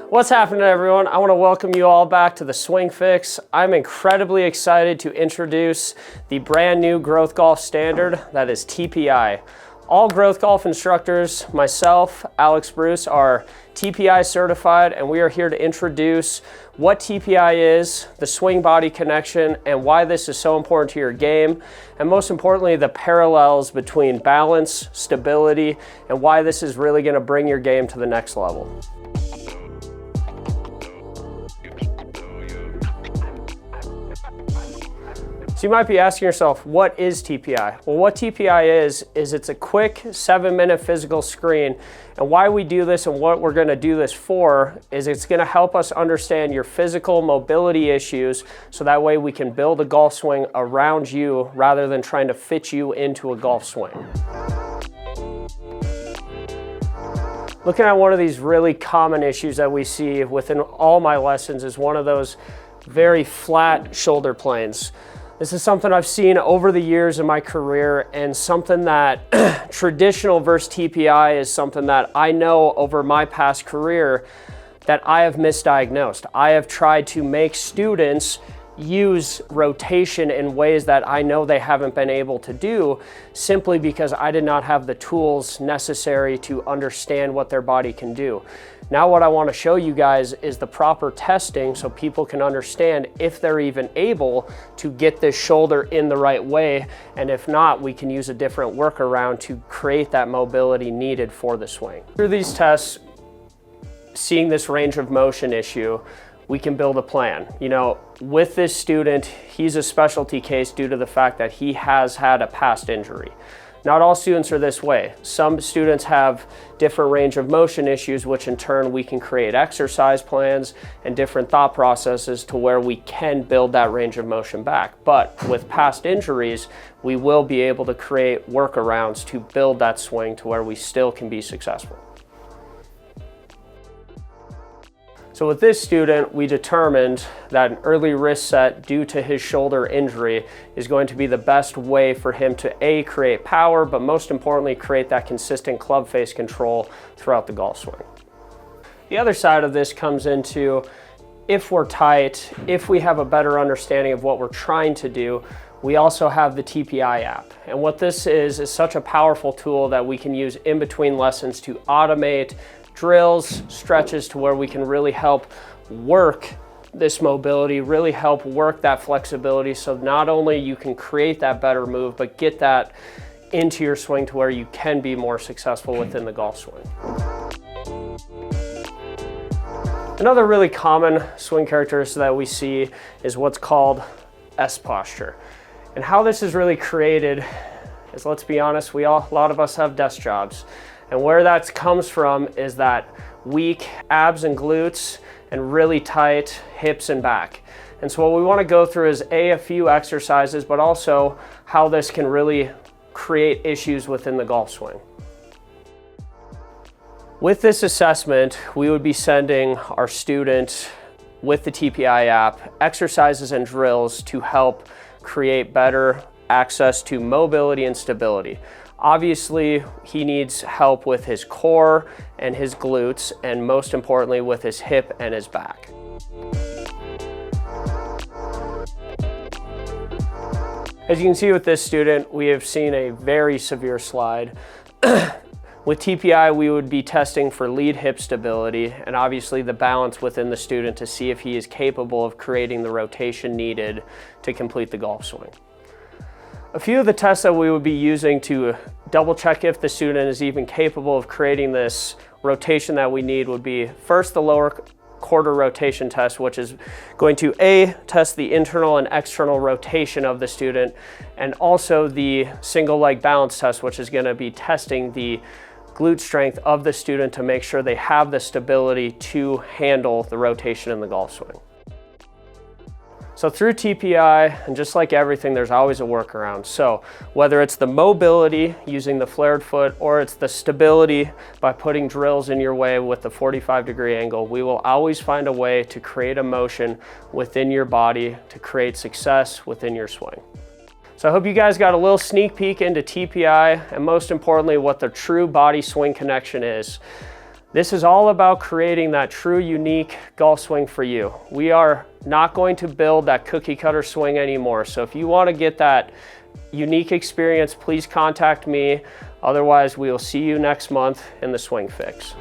What's happening, everyone? I want to welcome you all back to the Swing Fix. I'm incredibly excited to introduce the brand new growth golf standard that is TPI. All growth golf instructors, myself, Alex Bruce, are TPI certified, and we are here to introduce what TPI is, the swing body connection, and why this is so important to your game, and most importantly, the parallels between balance, stability, and why this is really going to bring your game to the next level. So you might be asking yourself, what is TPI? Well, what TPI is it's a quick 7-minute physical screen. And why we do this and what we're gonna do this for is it's gonna help us understand your physical mobility issues so that way we can build a golf swing around you rather than trying to fit you into a golf swing. Looking at one of these really common issues that we see within all my lessons is one of those very flat shoulder planes. This is something I've seen over the years in my career, and something that traditional versus TPI is something that I know over my past career that I have misdiagnosed. I have tried to make students use rotation in ways that I know they haven't been able to do simply because I did not have the tools necessary to understand what their body can do. Now what I want to show you guys is the proper testing so people can understand if they're even able to get this shoulder in the right way, and if not, we can use a different workaround to create that mobility needed for the swing. Through these tests, seeing this range of motion issue, we can build a plan. You know, with this student, he's a specialty case due to the fact that he has had a past injury. Not all students are this way. Some students have different range of motion issues, which in turn we can create exercise plans and different thought processes to where we can build that range of motion back. But with past injuries, we will be able to create workarounds to build that swing to where we still can be successful. So with this student, we determined that an early wrist set due to his shoulder injury is going to be the best way for him to A, create power, but most importantly, create that consistent club face control throughout the golf swing. The other side of this comes into if we're tight, if we have a better understanding of what we're trying to do, we also have the TPI app. And what this is such a powerful tool that we can use in between lessons to automate drills, stretches to where we can really help work this mobility, really help work that flexibility so not only you can create that better move, but get that into your swing to where you can be more successful within the golf swing. Another really common swing characteristic that we see is what's called S posture. And how this is really created is, let's be honest, a lot of us have desk jobs. And where that comes from is that weak abs and glutes and really tight hips and back. And so what we want to go through is a few exercises, but also how this can really create issues within the golf swing. With this assessment, we would be sending our student with the TPI app exercises and drills to help create better access to mobility and stability. Obviously, he needs help with his core and his glutes, and most importantly, with his hip and his back. As you can see with this student, we have seen a very severe slide. With TPI, we would be testing for lead hip stability and obviously the balance within the student to see if he is capable of creating the rotation needed to complete the golf swing. A few of the tests that we would be using to double check if the student is even capable of creating this rotation that we need would be first the lower quarter rotation test, which is going to A, test the internal and external rotation of the student, and also the single leg balance test, which is going to be testing the glute strength of the student to make sure they have the stability to handle the rotation in the golf swing. So through TPI, and just like everything, there's always a workaround. So whether it's the mobility using the flared foot or it's the stability by putting drills in your way with the 45-degree angle, we will always find a way to create a motion within your body to create success within your swing. So I hope you guys got a little sneak peek into TPI and most importantly, what the true body swing connection is. This is all about creating that true, unique golf swing for you. We are not going to build that cookie cutter swing anymore. So if you want to get that unique experience, please contact me. Otherwise, we will see you next month in the Swing Fix.